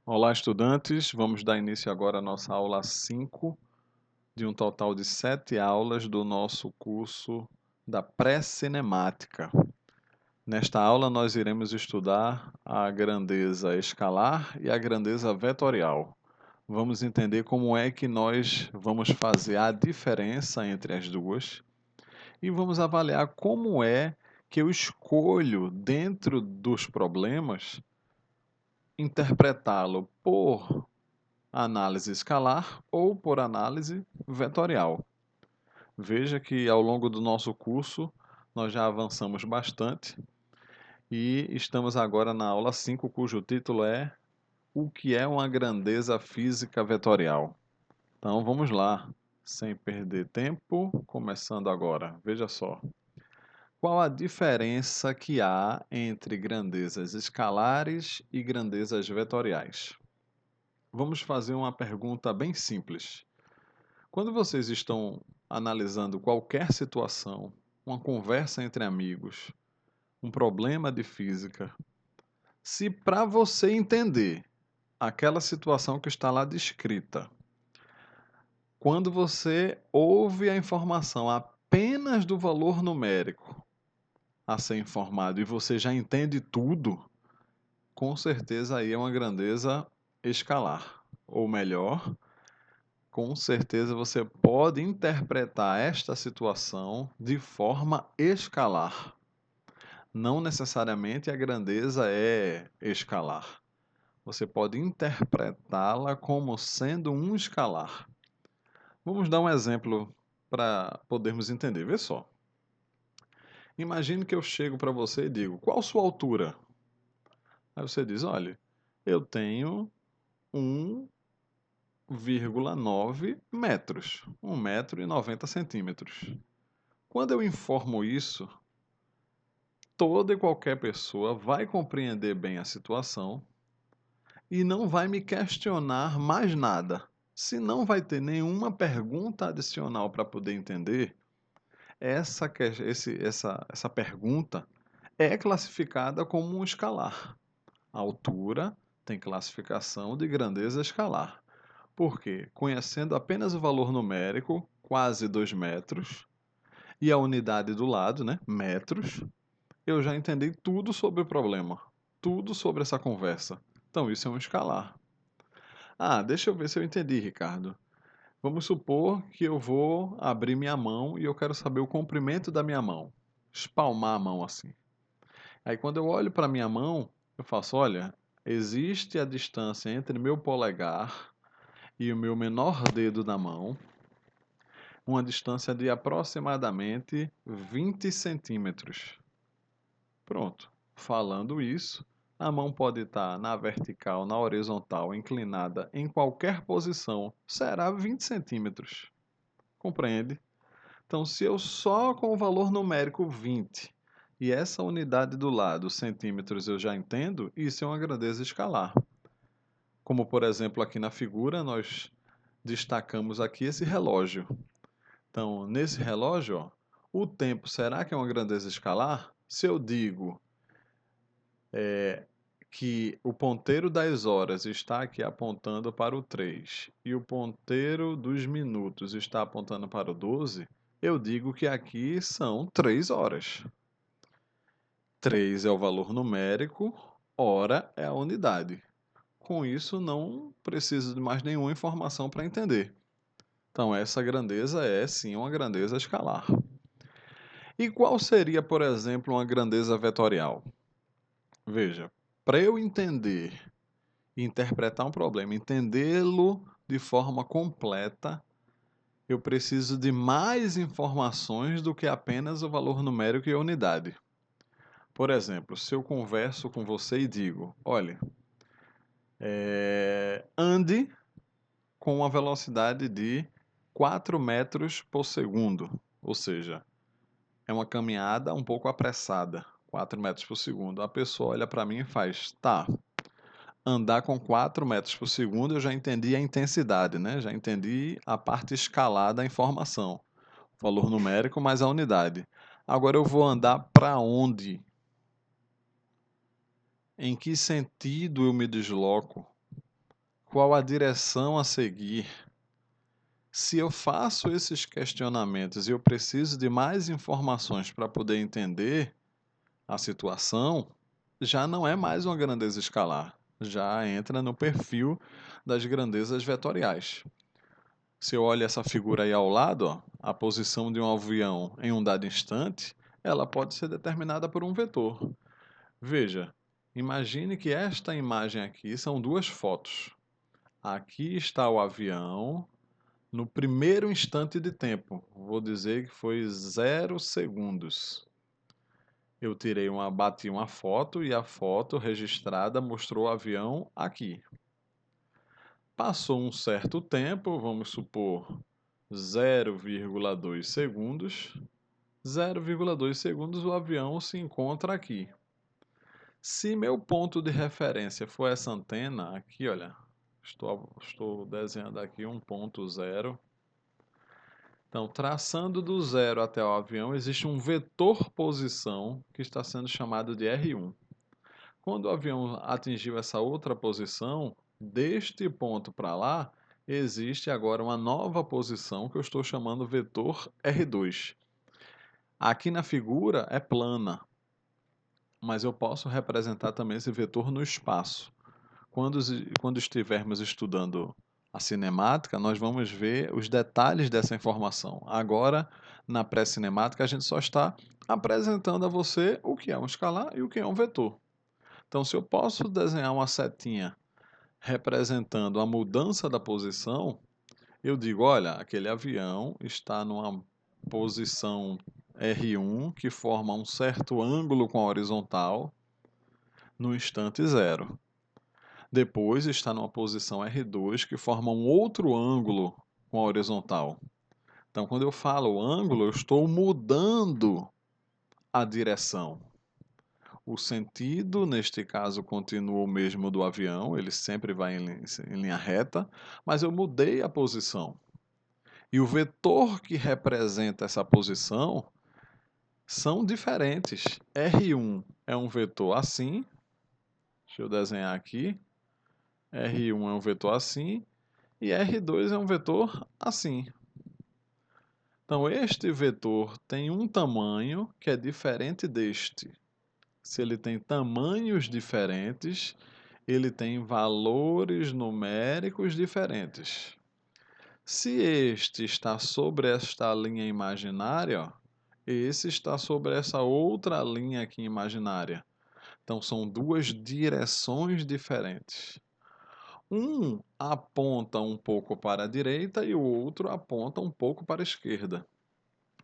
Olá, estudantes. Vamos dar início agora à nossa aula 5 de um total de 7 aulas do nosso curso da pré-cinemática. Nesta aula, nós iremos estudar a grandeza escalar e a grandeza vetorial. Vamos entender como é que nós vamos fazer a diferença entre as duas e vamos avaliar como é que eu escolho, dentro dos problemas, interpretá-lo por análise escalar ou por análise vetorial. Veja que ao longo do nosso curso nós já avançamos bastante e estamos agora na aula 5, cujo título é O que é uma grandeza física vetorial? Então vamos lá, sem perder tempo, começando agora. Veja só. Qual a diferença que há entre grandezas escalares e grandezas vetoriais? Vamos fazer uma pergunta bem simples. Quando vocês estão analisando qualquer situação, uma conversa entre amigos, um problema de física, se para você entender aquela situação que está lá descrita, quando você ouve a informação apenas do valor numérico a ser informado e você já entende tudo, com certeza aí é uma grandeza escalar. Ou melhor, com certeza você pode interpretar esta situação de forma escalar. Não necessariamente a grandeza é escalar. Você pode interpretá-la como sendo um escalar. Vamos dar um exemplo para podermos entender. Vê só. Imagine que eu chego para você e digo: qual a sua altura? Aí você diz: olha, eu tenho 1,9 metros, 1,90 m. Quando eu informo isso, toda e qualquer pessoa vai compreender bem a situação e não vai me questionar mais nada. Se não vai ter nenhuma pergunta adicional para poder entender, essa pergunta é classificada como um escalar. A altura tem classificação de grandeza escalar. Por quê? Conhecendo apenas o valor numérico, quase 2 metros, e a unidade do lado, né, metros, eu já entendi tudo sobre o problema, tudo sobre essa conversa. Então, isso é um escalar. Ah, deixa eu ver se eu entendi, Ricardo. Vamos supor que eu vou abrir minha mão e eu quero saber o comprimento da minha mão. Espalmar a mão assim. Aí, quando eu olho para minha mão, eu faço: olha, existe a distância entre meu polegar e o meu menor dedo da mão, uma distância de aproximadamente 20 centímetros. Pronto. Falando isso, a mão pode estar na vertical, na horizontal, inclinada em qualquer posição, será 20 centímetros. Compreende? Então, se eu só com o valor numérico 20 e essa unidade do lado, centímetros, eu já entendo, isso é uma grandeza escalar. Como, por exemplo, aqui na figura, nós destacamos aqui esse relógio. Então, nesse relógio, ó, o tempo, será que é uma grandeza escalar? Se eu digo que o ponteiro das horas está aqui apontando para o 3 e o ponteiro dos minutos está apontando para o 12, eu digo que aqui são 3 horas. 3 é o valor numérico, hora é a unidade. Com isso, não preciso de mais nenhuma informação para entender. Então, essa grandeza é sim uma grandeza escalar. E qual seria, por exemplo, uma grandeza vetorial? Veja, para eu entender e interpretar um problema, entendê-lo de forma completa, eu preciso de mais informações do que apenas o valor numérico e a unidade. Por exemplo, se eu converso com você e digo: olha, ande com uma velocidade de 4 metros por segundo, ou seja, é uma caminhada um pouco apressada, 4 metros por segundo. A pessoa olha para mim e faz: tá, andar com 4 metros por segundo, eu já entendi a intensidade, né? Já entendi a parte escalar da informação. Valor numérico mais a unidade. Agora eu vou andar para onde? Em que sentido eu me desloco? qual a direção a seguir. Se eu faço esses questionamentos e eu preciso de mais informações para poder entender a situação, já não é mais uma grandeza escalar, já entra no perfil das grandezas vetoriais. Se eu olho essa figura aí ao lado, ó, a posição de um avião em um dado instante, ela pode ser determinada por um vetor. Veja, imagine que esta imagem aqui são duas fotos. Aqui está o avião no primeiro instante de tempo. Vou dizer que foi 0 segundos. Eu bati uma foto e a foto registrada mostrou o avião aqui. Passou um certo tempo, vamos supor 0,2 segundos. 0,2 segundos o avião se encontra aqui. Se meu ponto de referência for essa antena, aqui, olha, estou desenhando aqui um ponto zero. Então, traçando do zero até o avião, existe um vetor posição que está sendo chamado de R1. Quando o avião atingiu essa outra posição, deste ponto para lá, existe agora uma nova posição que eu estou chamando vetor R2. Aqui na figura é plana, mas eu posso representar também esse vetor no espaço. Quando estivermos estudando a cinemática, nós vamos ver os detalhes dessa informação. Agora, na pré-cinemática, a gente só está apresentando a você o que é um escalar e o que é um vetor. Então, se eu posso desenhar uma setinha representando a mudança da posição, eu digo, olha, aquele avião está numa posição R1 que forma um certo ângulo com a horizontal no instante zero. Depois está numa posição R2 que forma um outro ângulo com a horizontal. Então, quando eu falo ângulo, eu estou mudando a direção. O sentido, neste caso, continua o mesmo do avião, ele sempre vai em linha reta, mas eu mudei a posição. E o vetor que representa essa posição são diferentes. R1 é um vetor assim, deixa eu desenhar aqui. R1 é um vetor assim e R2 é um vetor assim. Então, este vetor tem um tamanho que é diferente deste. Se ele tem tamanhos diferentes, ele tem valores numéricos diferentes. Se este está sobre esta linha imaginária, ó, esse está sobre essa outra linha aqui imaginária. Então, são duas direções diferentes. Um aponta um pouco para a direita e o outro aponta um pouco para a esquerda.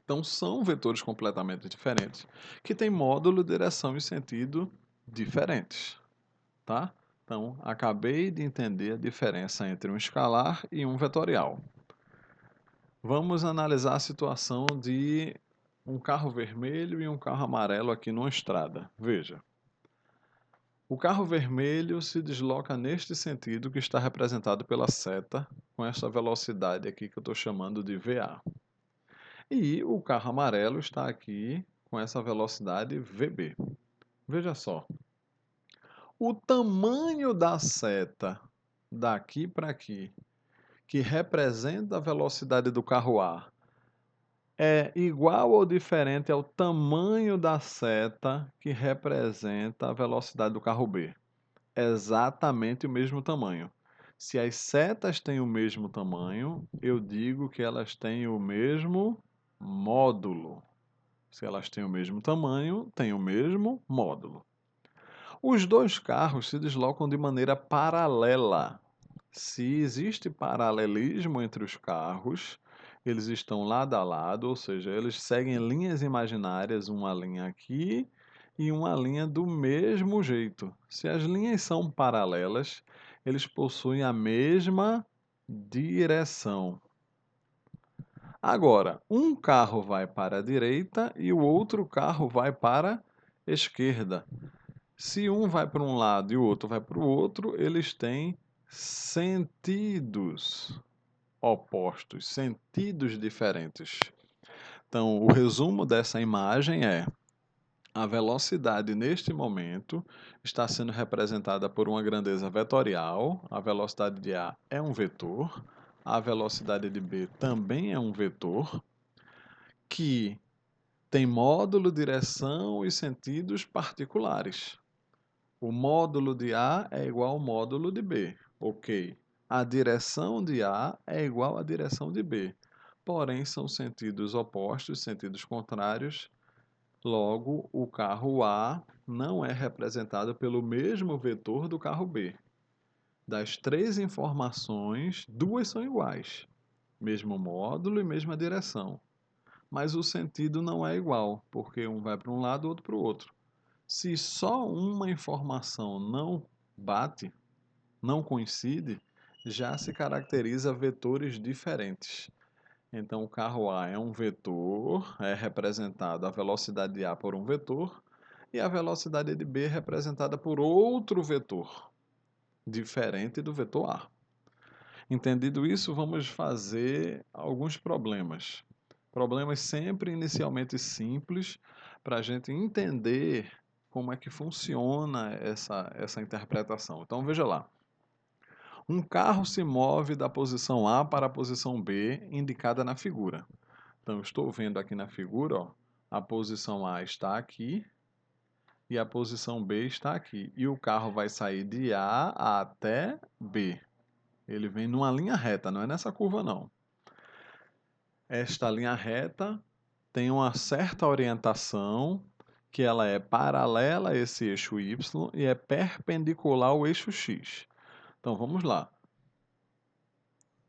Então, são vetores completamente diferentes, que têm módulo, direção e sentido diferentes, tá? Então, acabei de entender a diferença entre um escalar e um vetorial. Vamos analisar a situação de um carro vermelho e um carro amarelo aqui numa estrada. Veja. O carro vermelho se desloca neste sentido que está representado pela seta, com essa velocidade aqui que eu estou chamando de VA. E o carro amarelo está aqui com essa velocidade VB. Veja só. O tamanho da seta daqui para aqui, que representa a velocidade do carro A, é igual ou diferente ao tamanho da seta que representa a velocidade do carro B. É exatamente o mesmo tamanho. Se as setas têm o mesmo tamanho, eu digo que elas têm o mesmo módulo. Se elas têm o mesmo tamanho, têm o mesmo módulo. Os dois carros se deslocam de maneira paralela. Se existe paralelismo entre os carros, eles estão lado a lado, ou seja, eles seguem linhas imaginárias, uma linha aqui e uma linha do mesmo jeito. Se as linhas são paralelas, eles possuem a mesma direção. Agora, um carro vai para a direita e o outro carro vai para a esquerda. Se um vai para um lado e o outro vai para o outro, eles têm sentidos opostos, sentidos diferentes. Então, o resumo dessa imagem é: A velocidade neste momento está sendo representada por uma grandeza vetorial. A velocidade de A é um vetor. A velocidade de B também é um vetor que tem módulo, direção e sentidos particulares. O módulo de A é igual ao módulo de B. Ok. A direção de A é igual à direção de B. Porém, são sentidos opostos, sentidos contrários. Logo, o carro A não é representado pelo mesmo vetor do carro B. Das três informações, duas são iguais. Mesmo módulo e mesma direção. Mas o sentido não é igual, porque um vai para um lado e outro para o outro. Se só uma informação não bate, não coincide, já se caracteriza vetores diferentes. Então, o carro A é um vetor, é representado a velocidade de A por um vetor, e a velocidade de B é representada por outro vetor, diferente do vetor A. Entendido isso, vamos fazer alguns problemas. Problemas sempre inicialmente simples, para a gente entender como é que funciona essa interpretação. Então, veja lá. Um carro se move da posição A para a posição B, indicada na figura. Então, eu estou vendo aqui na figura, ó, a posição A está aqui e a posição B está aqui. E o carro vai sair de A até B. Ele vem numa linha reta, não é nessa curva, não. Esta linha reta tem uma certa orientação, que ela é paralela a esse eixo Y e é perpendicular ao eixo X. Então, vamos lá.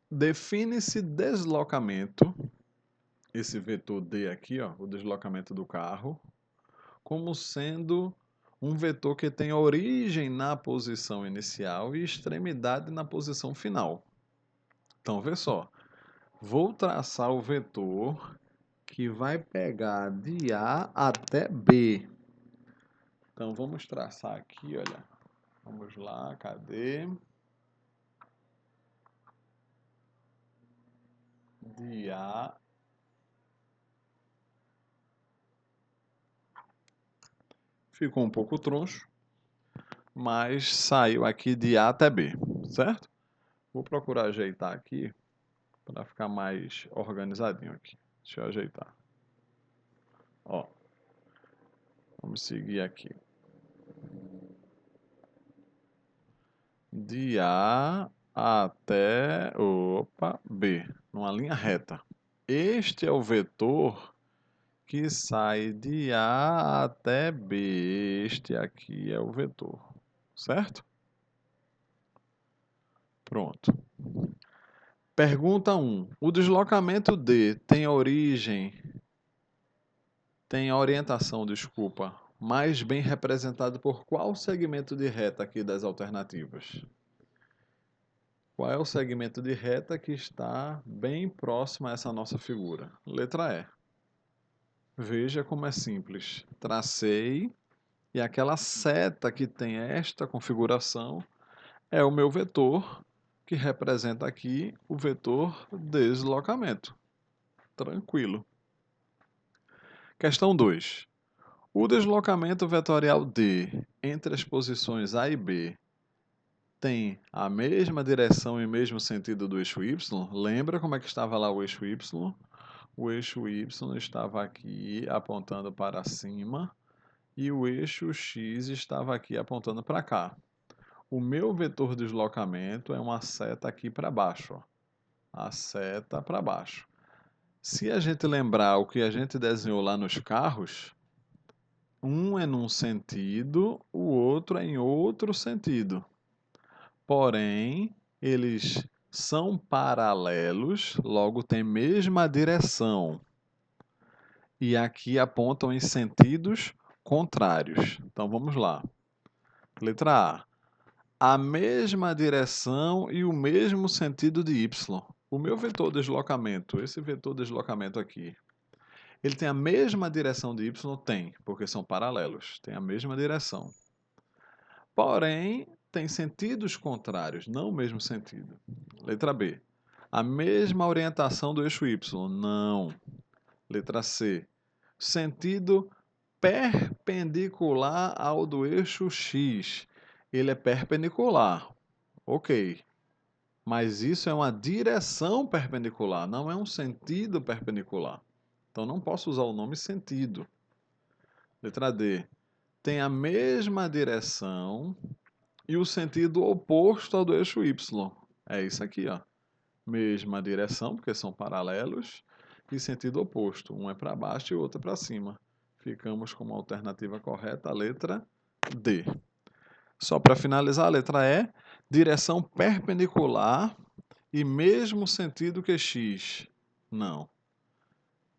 Define-se deslocamento, esse vetor D aqui, ó, o deslocamento do carro, como sendo um vetor que tem origem na posição inicial e extremidade na posição final. Então, vê só. Vou traçar o vetor que vai pegar de A até B. Então, vamos traçar aqui, olha. Vamos lá, cadê? De A. Ficou um pouco troncho, mas saiu aqui de A até B, certo? Vou procurar ajeitar aqui para ficar mais organizadinho aqui. Deixa eu ajeitar. Ó, vamos seguir aqui. De A até, B, numa linha reta. Este é o vetor que sai de A até B. Este aqui é o vetor, certo? Pronto. Pergunta 1. O deslocamento D tem orientação, desculpa, mais bem representado por qual segmento de reta aqui das alternativas? Qual é o segmento de reta que está bem próximo a essa nossa figura? Letra E. Veja como é simples. Tracei e aquela seta que tem esta configuração é o meu vetor, que representa aqui o vetor deslocamento. Tranquilo. Questão 2. O deslocamento vetorial D entre as posições A e B tem a mesma direção e mesmo sentido do eixo Y? Lembra como é que estava lá o eixo Y? O eixo Y estava aqui apontando para cima e o eixo X estava aqui apontando para cá. O meu vetor de deslocamento é uma seta aqui para baixo, ó. A seta para baixo. Se a gente lembrar o que a gente desenhou lá nos carros, um é num sentido, o outro é em outro sentido. Porém, eles são paralelos, logo têm mesma direção. E aqui apontam em sentidos contrários. Então vamos lá. Letra A. A mesma direção e o mesmo sentido de y. O meu vetor deslocamento, esse vetor deslocamento aqui, ele tem a mesma direção de y? Tem, porque são paralelos, tem a mesma direção. Porém, tem sentidos contrários, não o mesmo sentido. Letra B. A mesma orientação do eixo y? Não. Letra C. Sentido perpendicular ao do eixo X. Ele é perpendicular, ok. Mas isso é uma direção perpendicular, não é um sentido perpendicular. Então não posso usar o nome sentido. Letra D. Tem a mesma direção e o sentido oposto ao do eixo Y. É isso aqui, ó. Mesma direção, porque são paralelos, e sentido oposto. Um é para baixo e o outro é para cima. Ficamos com uma alternativa correta, a letra D. Só para finalizar, a letra E, direção perpendicular e mesmo sentido que X. Não.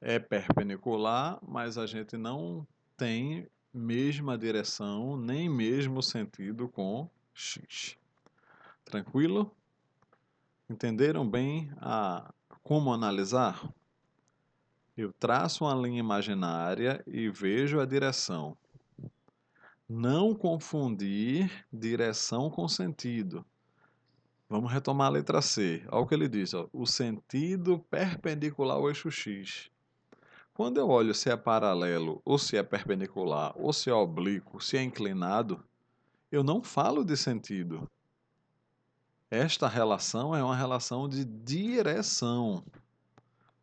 É perpendicular, mas a gente não tem mesma direção nem mesmo sentido com X. Tranquilo? Entenderam bem como analisar? Eu traço uma linha imaginária e vejo a direção. Não confundir direção com sentido. Vamos retomar a letra C. Olha o que ele diz, ó, o sentido perpendicular ao eixo X. Quando eu olho se é paralelo, ou se é perpendicular, ou se é oblíquo, se é inclinado, eu não falo de sentido. Esta relação é uma relação de direção.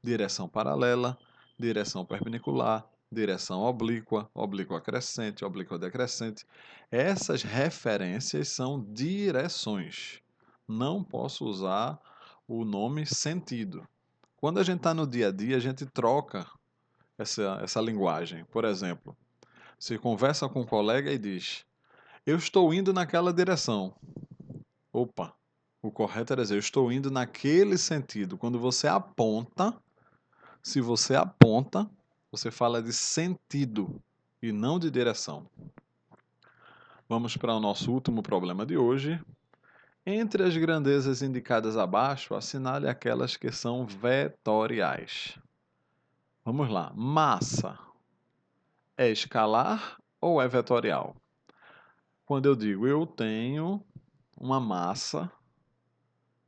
Direção paralela, direção perpendicular, direção oblíqua, oblíqua crescente, oblíqua decrescente. Essas referências são direções. Não posso usar o nome sentido. Quando a gente está no dia a dia, a gente troca essa linguagem. Por exemplo, você conversa com um colega e diz: eu estou indo naquela direção. Opa, o correto era dizer: eu estou indo naquele sentido. Quando você aponta, se você aponta, você fala de sentido e não de direção. Vamos para o nosso último problema de hoje. Entre as grandezas indicadas abaixo, assinale aquelas que são vetoriais. Vamos lá. Massa é escalar ou é vetorial? Quando eu digo eu tenho uma massa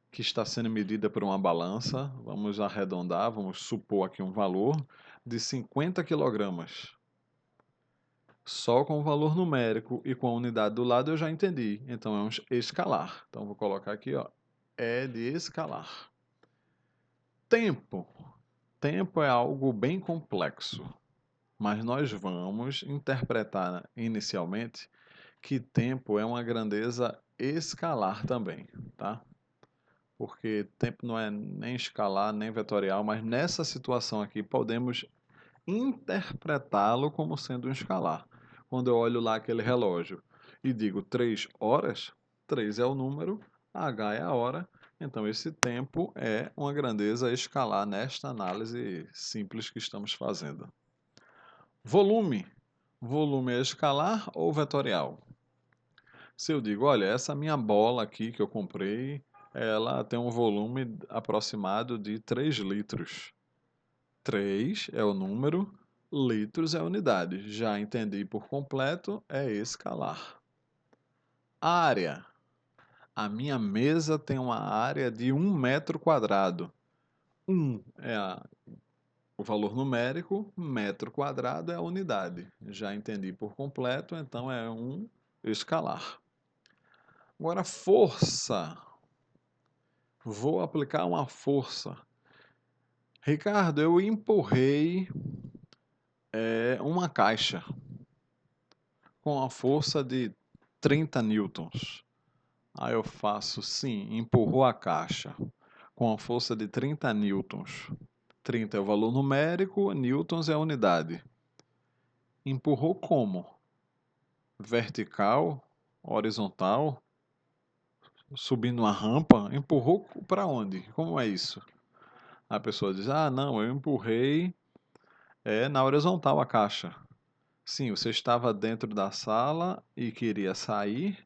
que está sendo medida por uma balança, vamos arredondar, vamos supor aqui um valor de 50 quilogramas. Só com o valor numérico e com a unidade do lado eu já entendi. Então é um escalar. Então vou colocar aqui, ó, é de escalar. Tempo. Tempo é algo bem complexo, mas nós vamos interpretar inicialmente que tempo é uma grandeza escalar também, tá? Porque tempo não é nem escalar, nem vetorial, mas nessa situação aqui podemos interpretá-lo como sendo um escalar. Quando eu olho lá aquele relógio e digo 3 horas, 3 é o número, H é a hora, então esse tempo é uma grandeza escalar nesta análise simples que estamos fazendo. Volume. Volume é escalar ou vetorial? Se eu digo, olha, essa minha bola aqui que eu comprei, ela tem um volume aproximado de 3 litros. 3 é o número, litros é a unidade. Já entendi por completo, é escalar. Área. A minha mesa tem uma área de 1 metro quadrado. 1 é o valor numérico, metro quadrado é a unidade. Já entendi por completo, então é um escalar. Agora, força. Vou aplicar uma força. Ricardo, eu empurrei uma caixa com a força de 30 newtons. Aí eu faço, sim, empurrou a caixa com a força de 30 newtons. 30 é o valor numérico, newtons é a unidade. Empurrou como? Vertical, horizontal, subindo uma rampa? Empurrou para onde? Como é isso? A pessoa diz: ah, não, eu empurrei na horizontal a caixa. Sim, você estava dentro da sala e queria sair,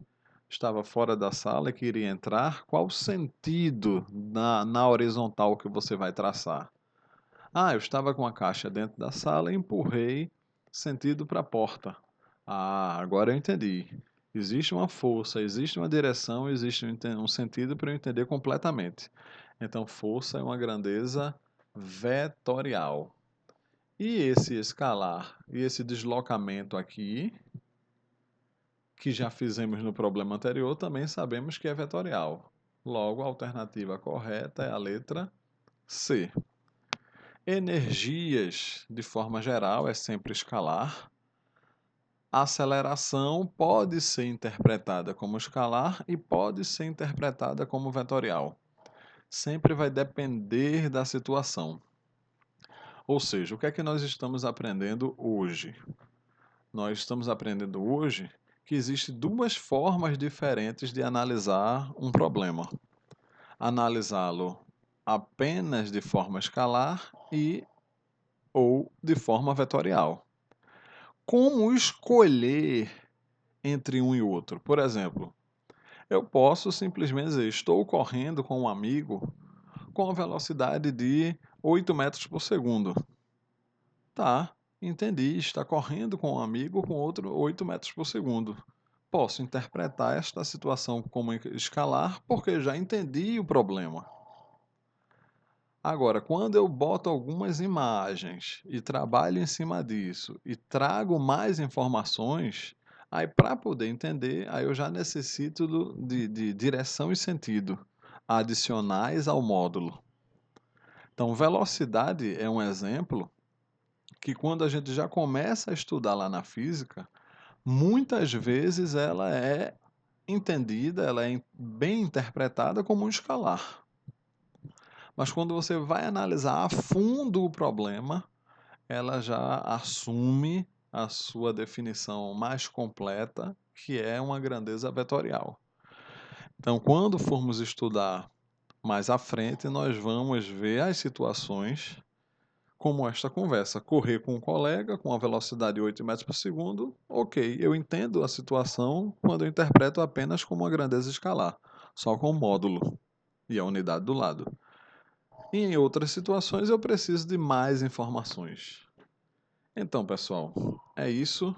estava fora da sala e queria entrar. Qual o sentido na horizontal que você vai traçar? Ah, eu estava com a caixa dentro da sala e empurrei sentido para a porta. Ah, agora eu entendi. Existe uma força, existe uma direção, existe um sentido para eu entender completamente. Então, força é uma grandeza vetorial. E esse escalar e esse deslocamento aqui, que já fizemos no problema anterior, também sabemos que é vetorial. Logo, a alternativa correta é a letra C. Energias, de forma geral, é sempre escalar. A aceleração pode ser interpretada como escalar e pode ser interpretada como vetorial. Sempre vai depender da situação. Ou seja, o que é que nós estamos aprendendo hoje? Nós estamos aprendendo hoje que existem duas formas diferentes de analisar um problema. Analisá-lo apenas de forma escalar e ou de forma vetorial. Como escolher entre um e outro? Por exemplo, eu posso simplesmente dizer, estou correndo com um amigo com a velocidade de 8 metros por segundo. Tá, entendi. Está correndo com um amigo com outro 8 metros por segundo. Posso interpretar esta situação como escalar porque já entendi o problema. Agora, quando eu boto algumas imagens e trabalho em cima disso e trago mais informações, aí para poder entender, aí eu já necessito de direção e sentido adicionais ao módulo. Então, velocidade é um exemplo que quando a gente já começa a estudar lá na física, muitas vezes ela é entendida, ela é bem interpretada como um escalar. Mas quando você vai analisar a fundo o problema, ela já assume a sua definição mais completa, que é uma grandeza vetorial. Então, quando formos estudar mais à frente, nós vamos ver as situações como esta conversa. Correr com um colega com a velocidade de 8 metros por segundo, ok, eu entendo a situação quando eu interpreto apenas como uma grandeza escalar, só com o módulo e a unidade do lado. E em outras situações eu preciso de mais informações. Então, pessoal, é isso.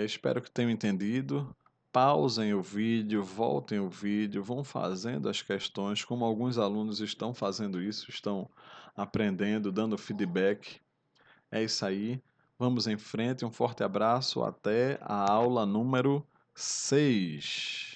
Espero que tenham entendido. Pausem o vídeo, voltem o vídeo, vão fazendo as questões, como alguns alunos estão fazendo isso, estão aprendendo, dando feedback. É isso aí. Vamos em frente. Um forte abraço. Até a aula número 6.